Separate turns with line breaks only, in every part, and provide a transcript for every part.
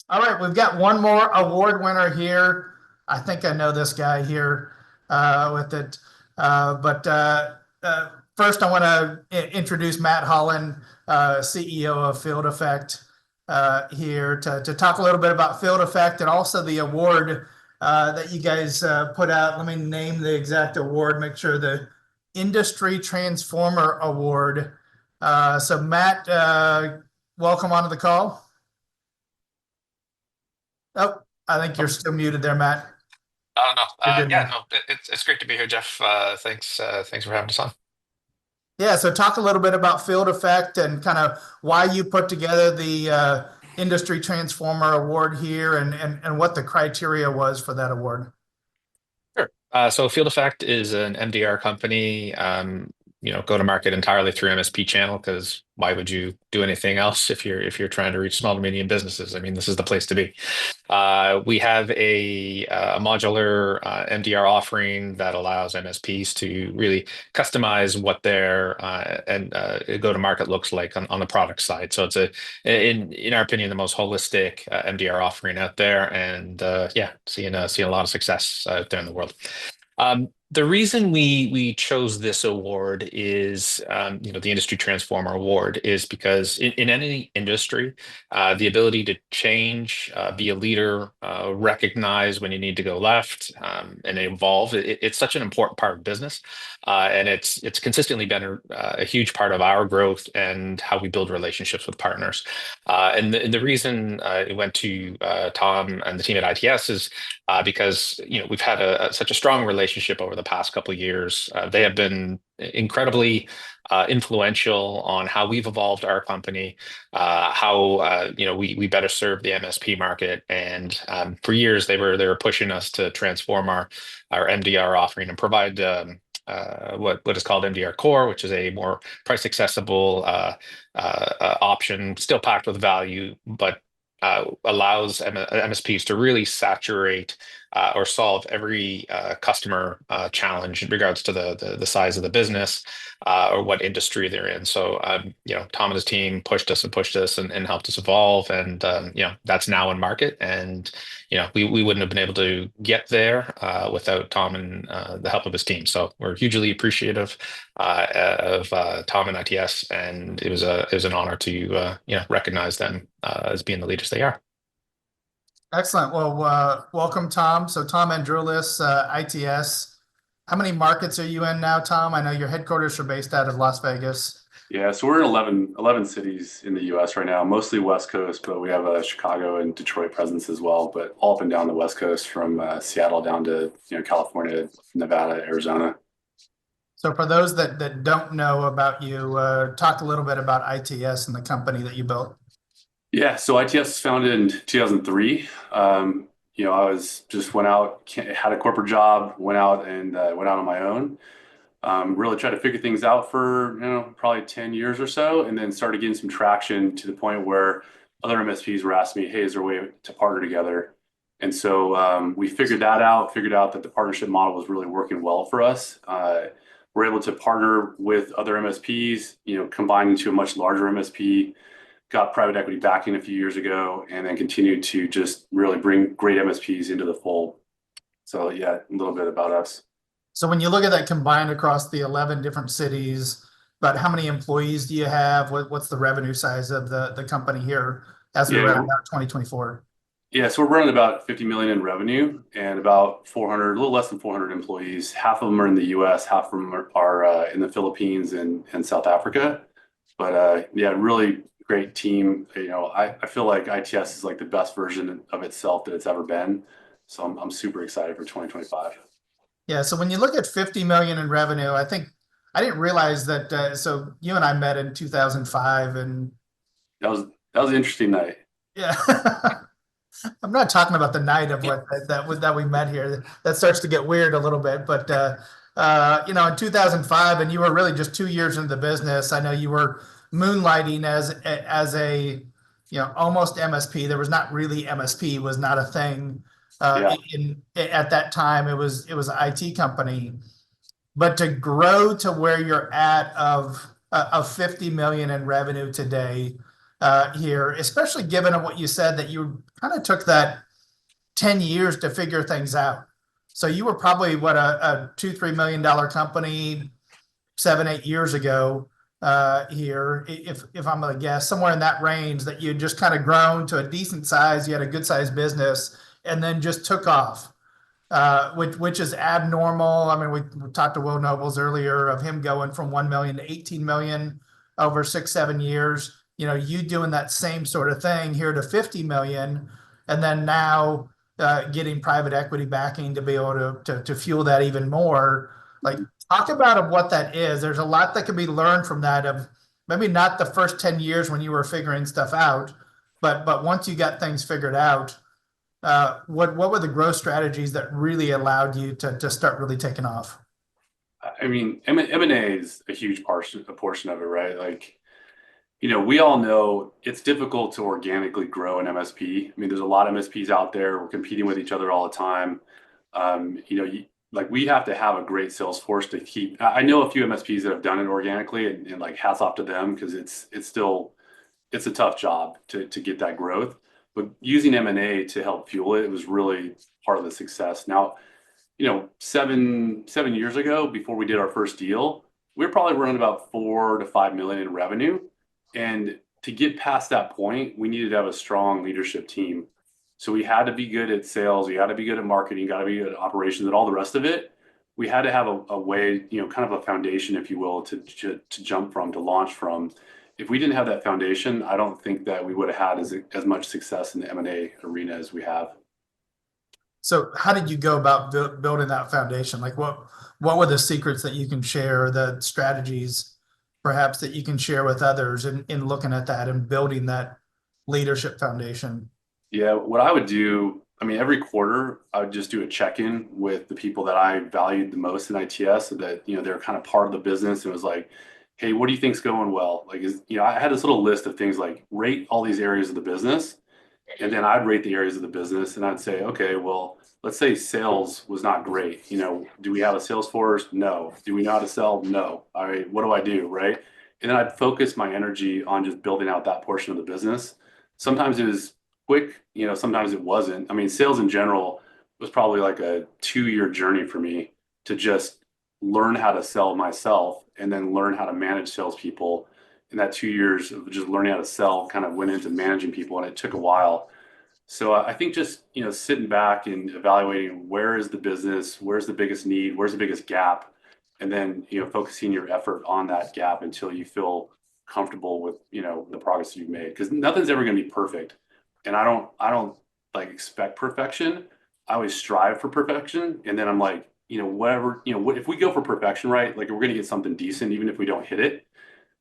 All right, we've got one more award winner here. I think I know this guy here with it. But first, I want to introduce Matt Holland, CEO of Field Effect, here to talk a little bit about Field Effect and also the award that you guys put out. Let me name the exact award, make sure the Industry Transformer Award. So, Matt, welcome onto the call. Oh, I think you're
Oh,
still muted there, Matt.
I don't know.
You're good
Yeah,
now.
no, it's great to be here, Jeff. Thanks for having us on.
Yeah, so talk a little bit about Field Effect and kind of why you put together the Industry Transformer Award here and what the criteria was for that award.
Sure. So Field Effect is an MDR company. Go to market entirely through MSP channel because why would you do anything else if you're trying to reach small to medium businesses? I mean, this is the place to be. We have a modular MDR offering that allows MSPs to really customize what their and go to market looks like on the product side. So it's in our opinion, the most holistic MDR offering out there, and yeah, seeing a lot of success out there in the world. The reason we chose this award is, the Industry Transformer Award is because in any industry, the ability to change, be a leader, recognize when you need to go left, and evolve, it's such an important part of business, and it's consistently been a huge part of our growth and how we build relationships with partners. And the reason it went to Tom and the team at ITS is because we've had such a strong relationship over the past couple of years. They have been incredibly influential on how we've evolved our company, how we better serve the MSP market, and for years they were pushing us to transform our MDR offering and provide. What is called MDR Core, which is a more price accessible option, still packed with value, but allows MSPs to really saturate or solve every customer challenge in regards to the size of the business or what industry they're in. So, Tom and his team pushed us and helped us evolve, and that's now in market. And we wouldn't have been able to get there without Tom and the help of his team. So we're hugely appreciative of Tom and ITS, and it was an honor to recognize them as being the leaders they are.
Excellent. Well, welcome, Tom. So Tom Andrulis, ITS. How many markets are you in now, Tom? I know your headquarters are based out of Las Vegas.
Yeah, so we're in 11 cities in the US right now, mostly West Coast, but we have a Chicago and Detroit presence as well, but all up and down the West Coast from Seattle down to California, Nevada, Arizona.
So for those that don't know about you, talk a little bit about ITS and the company that you built.
Yeah, so ITS was founded in 2003. I was just went out, had a corporate job, went out and went out on my own. Really tried to figure things out for probably 10 years or so, and then started getting some traction to the point where other MSPs were asking me, "Hey, is there a way to partner together?" And so we figured that out. Figured out that the partnership model was really working well for us. We're able to partner with other MSPs, combine into a much larger MSP. Got private equity backing a few years ago, and then continued to just really bring great MSPs into the fold. So yeah, a little bit about us.
So when you look at that combined across the 11 different cities, about how many employees do you have? What's the revenue size of the company here as we round
Yeah,
out 2024?
yeah. So we're running about 50 million in revenue and about 400, a little less than 400 employees. Half of them are in the U.S., half of them are in the Philippines and South Africa. But yeah, really great team. I feel like ITS is like the best version of itself that it's ever been. So I'm super excited for 2025.
Yeah, so when you look at 50 million in revenue, I think I didn't realize that. So you and I met in 2005, and
That was that was an interesting night.
yeah, I'm not talking about the night of what that we met here. That starts to get weird a little bit, but in 2005, and you were really just 2 years into the business. I know you were moonlighting as a almost MSP. There was not really MSP was not a thing
Yeah.
at that time. It was an IT company, but to grow to where you're at of 50 million in revenue today, here, especially given what you said that you kind of took that 10 years to figure things out. So you were probably what a $2-3 million company 7-8 years ago here, if I'm gonna guess, somewhere in that range, that you just kind of grown to a decent size, you had a good sized business, and then just took off, which is abnormal. I mean, we talked to Will Nobles earlier of him going from 1 million to 18 million over 6-7 years. You know, you doing that same sort of thing here to 50 million, and then now getting private equity backing to be able to fuel that even more. Like, talk about what that is. There's a lot that can be learned from that, of maybe not the first 10 years when you were figuring stuff out, but once you got things figured out, what were the growth strategies that really allowed you to start really taking off?
I mean, M&A is a huge portion of it, right? Like, you know, we all know it's difficult to organically grow an MSP. I mean, there's a lot of MSPs out there. We're competing with each other all the time. You know, like, we have to have a great sales force to keep. I know a few MSPs that have done it organically, and like, hats off to them, because it's still, it's a tough job to get that growth. But using M&A to help fuel it was really part of the success. Now, you know, 7 years ago, before we did our first deal, we were probably running about 4 to 5 million in revenue. And to get past that point, we needed to have a strong leadership team. So we had to be good at sales, we had to be good at marketing, got to be good at operations, and all the rest of it. We had to have a way, you know, kind of a foundation, if you will, to jump from, to launch from. If we didn't have that foundation, I don't think that we would have had as much success in the M&A arena as we have.
So how did you go about building that foundation? Like, what were the secrets that you can share, the strategies perhaps that you can share with others in looking at that and building that leadership foundation?
Yeah, what I would do, I mean, every quarter I would just do a check-in with the people that I valued the most in ITS, so that, you know, they're kind of part of the business. It was like, hey, what do you think's going well? Like, you know, I had this little list of things, like, rate all these areas of the business, and then I'd rate the areas of the business, and I'd say, okay, well, let's say sales was not great. You know, do we have a sales force? No. Do we know how to sell? No. All right, what do I do, right? And then I'd focus my energy on just building out that portion of the business. Sometimes it was quick, you know, sometimes it wasn't. I mean, sales in general was probably like a 2-year journey for me to just learn how to sell myself, and then learn how to manage salespeople. And that 2 years of just learning how to sell kind of went into managing people, and it took a while. So I think just, you know, sitting back and evaluating, where is the business, where's the biggest need, where's the biggest gap, and then, you know, focusing your effort on that gap until you feel comfortable with, you know, the progress you've made. Because nothing's ever going to be perfect, and I don't like expect perfection. I always strive for perfection, and then I'm like, you know, whatever, you know, what if we go for perfection, right? Like, we're going to get something decent, even if we don't hit it.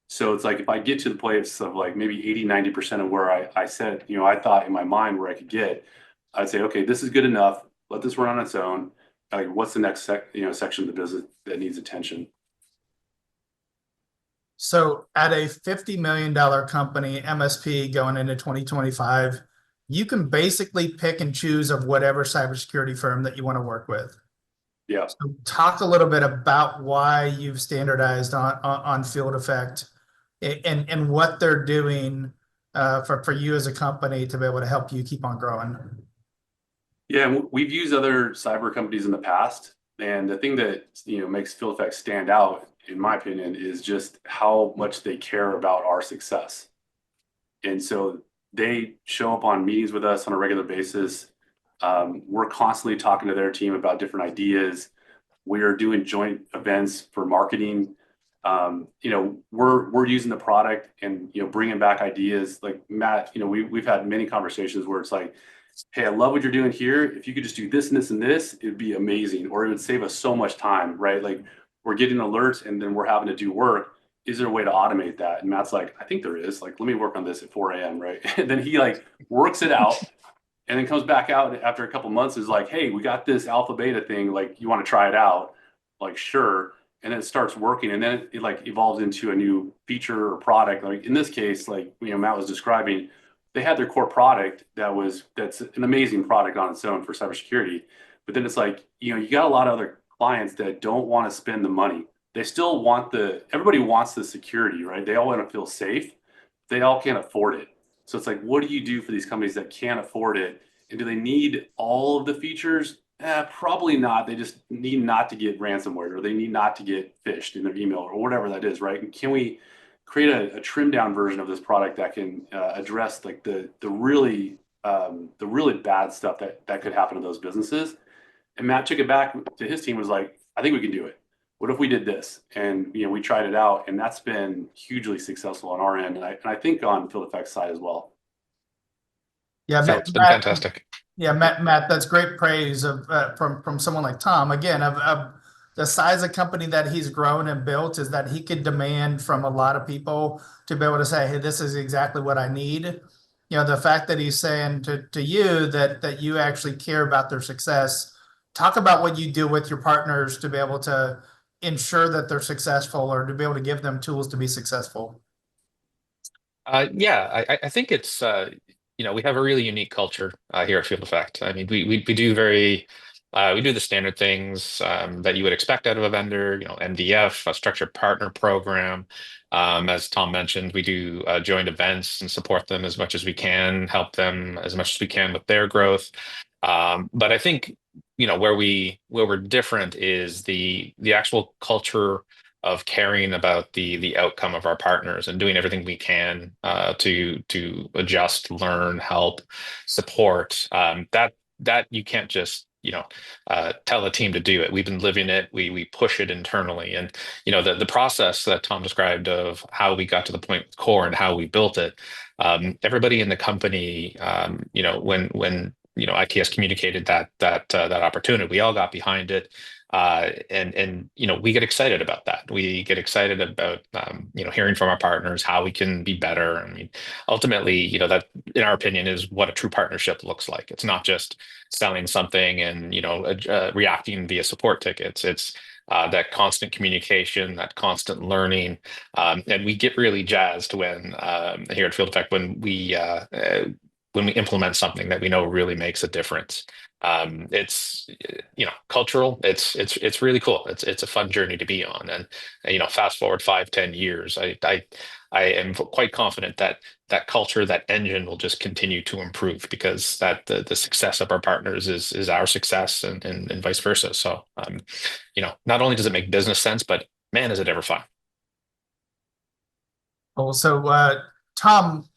So it's like, if I get to the place of like maybe 80-90% of where I said, you know, I thought in my mind where I could get, I'd say, okay, this is good enough. Let this run on its own. Like, what's the next section of the business that needs attention?
So at a $50 million company, MSP, going into 2025, you can basically pick and choose of whatever cybersecurity firm that you want to work with.
Yeah.
So talk a little bit about why you've standardized on Field Effect, and what they're doing for you as a company to be able to help you keep on growing.
Yeah, and we've used other cyber companies in the past, and the thing that, you know, makes Field Effect stand out, in my opinion, is just how much they care about our success. And so they show up on meetings with us on a regular basis. We're constantly talking to their team about different ideas. We are doing joint events for marketing. You know, we're using the product and, you know, bringing back ideas. Like, Matt, you know, we've had many conversations where it's like, hey, I love what you're doing here. If you could just do this and this and this, it'd be amazing, or it would save us so much time, right? Like, we're getting alerts and then we're having to do work. Is there a way to automate that? And Matt's like, I think there is. Like, let me work on this at 4 a.m., right? And then he like works it out, and then comes back out after a couple months, is like, hey, we got this alpha beta thing, like, you want to try it out? Like, sure. And then it starts working, and then it like evolves into a new feature or product. Like, in this case, like, you know, Matt was describing, they had their core product that's an amazing product on its own for cybersecurity. But then it's like, you know, you got a lot of other clients that don't want to spend the money. They still want everybody wants the security, right? They all want to feel safe. they all can't afford it. So it's like, what do you do for these companies that can't afford it? And do they need all of the features? Probably not. They just need not to get ransomware, or they need not to get phished in their email, or whatever that is, right? And can we create a trimmed down version of this product that can address like the really bad stuff that could happen to those businesses? And Matt took it back to his team, was like, I think we can do it. What if we did this? And we tried it out, and that's been hugely successful on our end, and I think on Field Effects side as well.
Yeah,
So
Matt,
it's been fantastic.
Matt, that's great praise of from someone like Tom. Again, of the size of company that he's grown and built, is that he could demand from a lot of people to be able to say, hey, this is exactly what I need. The fact that he's saying to you that you actually care about their success. Talk about what you do with your partners to be able to ensure that they're successful, or to be able to give them tools to be successful.
I think it's we have a really unique culture here at Field Effect. I mean, we do we do the standard things that you would expect out of a vendor. MDF, a structured partner program. As Tom mentioned, we do joint events and support them as much as we can, help them as much as we can with their growth. But I think where we're different is the actual culture of caring about the outcome of our partners and doing everything we can to adjust, learn, help, support. That you can't just tell a team to do it. We've been living it. We push it internally, and the process that Tom described of how we got to the point with core and how we built it. Everybody in the company, when ITS communicated that opportunity, we all got behind it. And we get excited about that. We get excited about hearing from our partners how we can be better. I mean, ultimately, that in our opinion is what a true partnership looks like. It's not just selling something and reacting via support tickets. It's that constant communication, that constant learning, and we get really jazzed when here at Field Effect when we implement something that we know really makes a difference. It's cultural. It's really cool. It's a fun journey to be on. And fast forward 5-10 years, I am quite confident that that culture, that engine, will just continue to improve, because that the success of our partners is our success, and vice versa. So not only does it make business sense, but man, is it ever fun.
Cool. So Tom,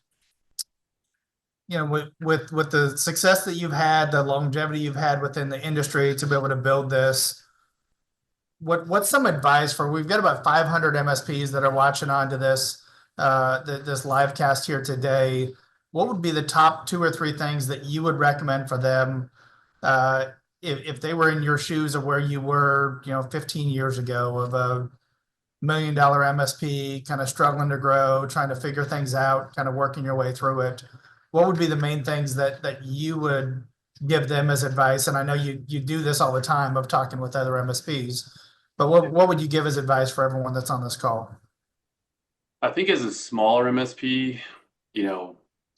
with the success that you've had, the longevity you've had within the industry to be able to build this, what's some advice we've got about 500 MSPs that are watching onto this this live cast here today. What would be the top 2 or 3 things that you would recommend for them if they were in your shoes of where you were 15 years ago, of a $1 million MSP kind of struggling to grow, trying to figure things out, kind of working your way through it? What would be the main things that you would give them as advice? And I know you do this all the time of talking with other MSPs, but what would you give as advice for everyone that's on this call?
I think as a smaller MSP,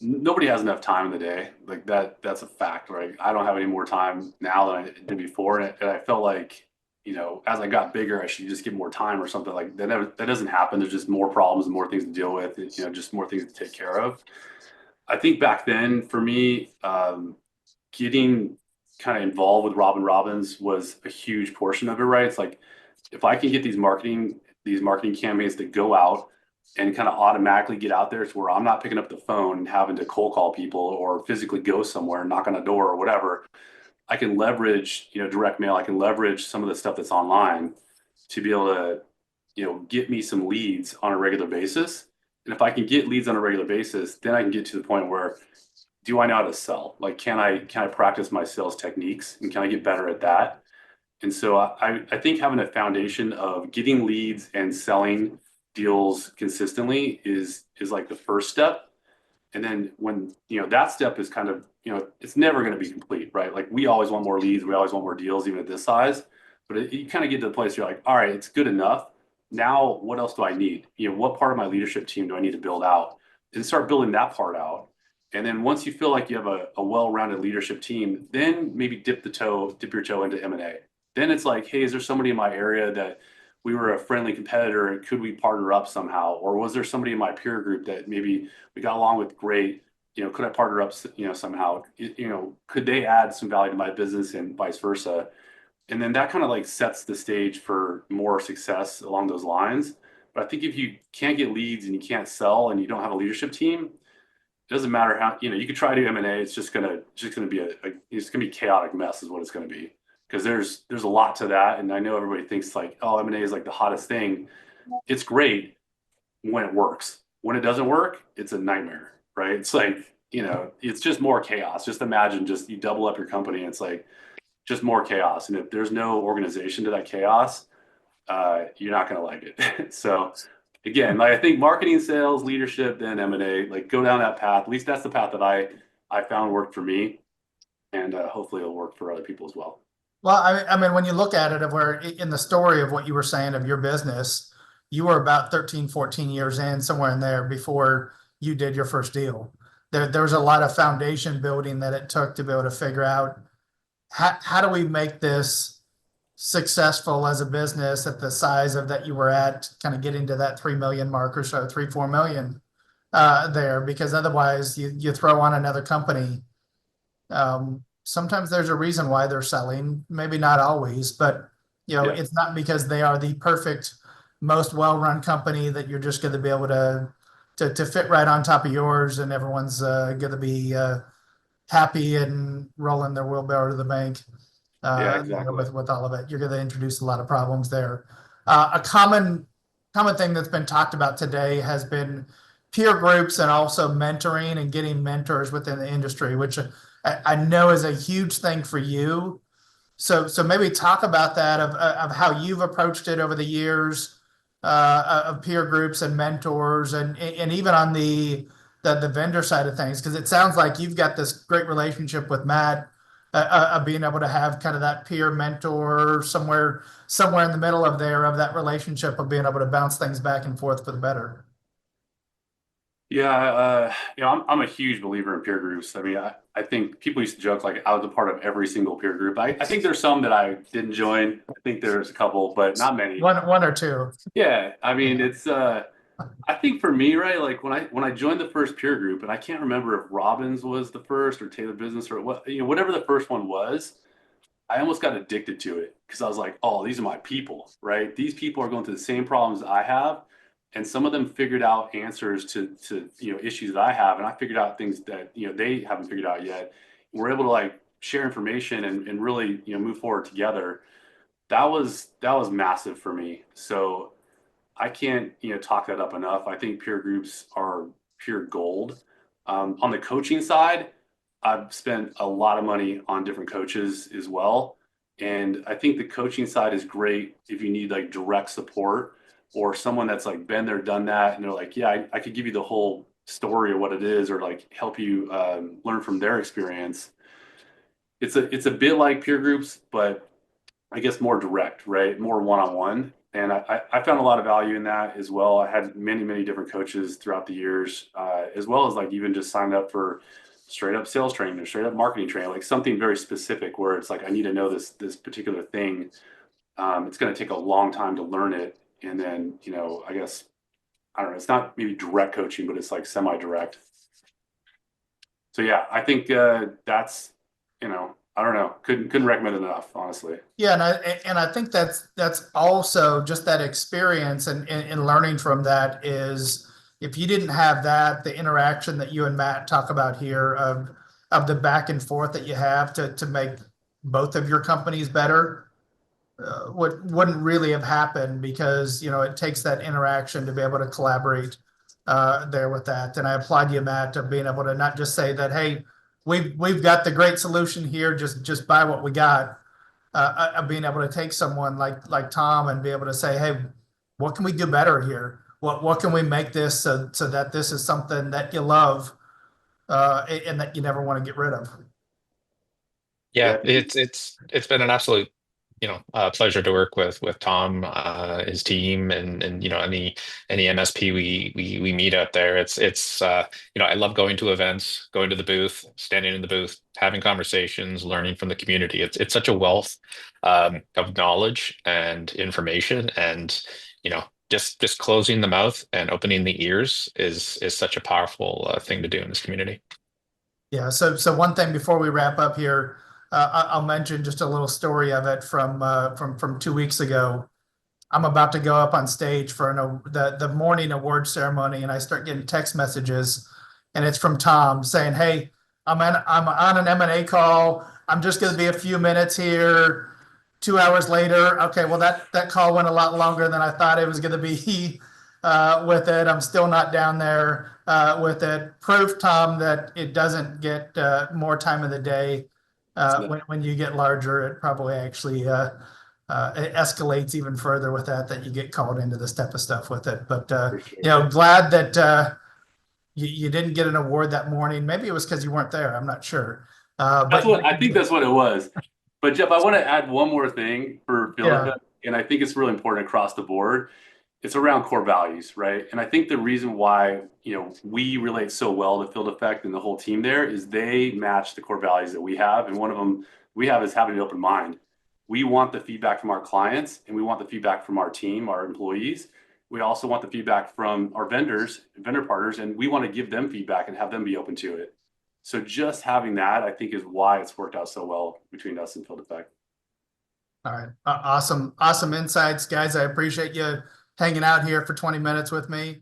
nobody has enough time in the day. Like that's a fact, right? I don't have any more time now than I did before. And I felt like, as I got bigger, I should just get more time or something like that. That doesn't happen. There's just more problems and more things to deal with, just more things to take care of. I think back then for me, getting kind of involved with Robin Robbins was a huge portion of it, right? It's like, if I can get these marketing campaigns to go out and kind of automatically get out there to where I'm not picking up the phone and having to cold call people or physically go somewhere and knock on a door or whatever, I can leverage, direct mail. I can leverage some of the stuff that's online to be able to, get me some leads on a regular basis. And if I can get leads on a regular basis, then I can get to the point where, do I know how to sell? Like, can I practice my sales techniques, and can I get better at that? And so I think having a foundation of getting leads and selling deals consistently is like the first step. And then when, that step is kind of, it's never going to be complete, right? Like, we always want more leads. We always want more deals, even at this size. But you kind of get to the place where you're like, all right, it's good enough. Now, what else do I need? What part of my leadership team do I need to build out? And start building that part out. And then once you feel like you have a well-rounded leadership team, then maybe dip your toe into M&A. Then it's like, hey, is there somebody in my area that we were a friendly competitor, and could we partner up somehow? Or was there somebody in my peer group that maybe we got along with great? Could I partner up, somehow? Could they add some value to my business and vice versa? And then that kind of like sets the stage for more success along those lines. But I think if you can't get leads and you can't sell and you don't have a leadership team, it doesn't matter how, you could try to do M&A. It's just gonna be it's gonna be a chaotic mess is what it's gonna be. Because there's a lot to that. And I know everybody thinks like, oh, M&A is like the hottest thing. It's great when it works. When it doesn't work, it's a nightmare, right? It's like, it's just more chaos. Just imagine you double up your company and it's like just more chaos. And if there's no organization to that chaos, you're not going to like it. So again, like I think marketing, sales, leadership, then M&A, like go down that path. At least that's the path that I found worked for me, and hopefully it'll work for other people as well.
Well, I mean, when you look at it, of where in the story of what you were saying of your business, you were about 13, 14 years in, somewhere in there, before you did your first deal. There was a lot of foundation building that it took to be able to figure out how do we make this successful as a business at the size of that you were at, kind of getting to that 3 million mark or so, 3-4 million there, because otherwise you throw on another company. Sometimes there's a reason why they're selling, maybe not always, but it's not because they are the perfect, most well-run company that you're just going to be able to fit right on top of yours, and everyone's going to be happy and rolling their wheelbarrow to the bank.
Exactly.
With all of it, you're going to introduce a lot of problems there. A common thing that's been talked about today has been peer groups and also mentoring and getting mentors within the industry, which I know is a huge thing for you. So maybe talk about that of how you've approached it over the years, of peer groups and mentors, and even on the vendor side of things, because it sounds like you've got this great relationship with Matt, of being able to have kind of that peer mentor somewhere in the middle of that relationship of being able to bounce things back and forth for the better.
Yeah, I'm a huge believer in peer groups. I mean, I think people used to joke like I was a part of every single peer group. I think there's some that I didn't join. I think there's a couple, but not many.
One or two.
Yeah, I mean, it's I think for me, right, like when I joined the first peer group, and I can't remember if Robbins was the first or Taylor Business or what, whatever the first one was, I almost got addicted to it because I was like, oh, these are my people, right? These people are going through the same problems I have. And some of them figured out answers to issues that I have, and I figured out things that they haven't figured out yet. We're able to like share information and really move forward together. That was massive for me. So I can't talk that up enough. I think peer groups are pure gold. On the coaching side, I've spent a lot of money on different coaches as well, and I think the coaching side is great if you need like direct support, or someone that's like been there, done that, and they're like, yeah, I could give you the whole story of what it is, or like help you learn from their experience. It's a bit like peer groups, but I guess more direct, right? More one-on-one. And I found a lot of value in that as well. I had many different coaches throughout the years, as well as like even just signed up for straight up sales training or straight up marketing training, like something very specific where it's like, I need to know this particular thing. It's going to take a long time to learn it. And then, I guess, I don't know, it's not maybe direct coaching, but it's like semi-direct. So yeah, I think that's, I don't know, couldn't recommend it enough, honestly.
Yeah, and I think that's also just that experience and learning from that is, if you didn't have that, the interaction that you and Matt talk about here of the back and forth that you have to make both of your companies better, wouldn't really have happened, because it takes that interaction to be able to collaborate there with that. And I applaud you, Matt, of being able to not just say that, hey, we've got the great solution here, just buy what we got. Of being able to take someone like Tom and be able to say, hey, what can we do better here? What can we make this so that this is something that you love and that you never want to get rid of?
Yeah, it's been an absolute pleasure to work with Tom, his team, and any MSP we meet out there. It's I love going to events, going to the booth, standing in the booth, having conversations, learning from the community. It's such a wealth of knowledge and information, and just closing the mouth and opening the ears is such a powerful thing to do in this community.
Yeah. So one thing before we wrap up here, I'll mention just a little story of it from 2 weeks ago. I'm about to go up on stage for the morning award ceremony, and I start getting text messages, and it's from Tom saying, "Hey, I'm on an M&A call. I'm just going to be a few minutes here." 2 hours later, okay, well that call went a lot longer than I thought it was going to be. With it, I'm still not down there with it. Proof, Tom, that it doesn't get more time of the day. When you get larger, it probably actually it escalates even further with that you get called into this type of stuff with it. But
Sure.
glad that you didn't get an award that morning. Maybe it was because you weren't there. I'm not sure.
That's
But
what I think. That's what it was. But Jeff, I want to add one more thing for Field
yeah,
Effect, and I think it's really important across the board. It's around core values, right? And I think the reason why we relate so well to Field Effect and the whole team there is they match the core values that we have, and one of them we have is having an open mind. We want the feedback from our clients, and we want the feedback from our team, our employees. We also want the feedback from our vendor partners, and we want to give them feedback and have them be open to it. So just having that, I think, is why it's worked out so well between us and Field Effect.
all right. Awesome insights, guys. I appreciate you hanging out here for 20 minutes with me.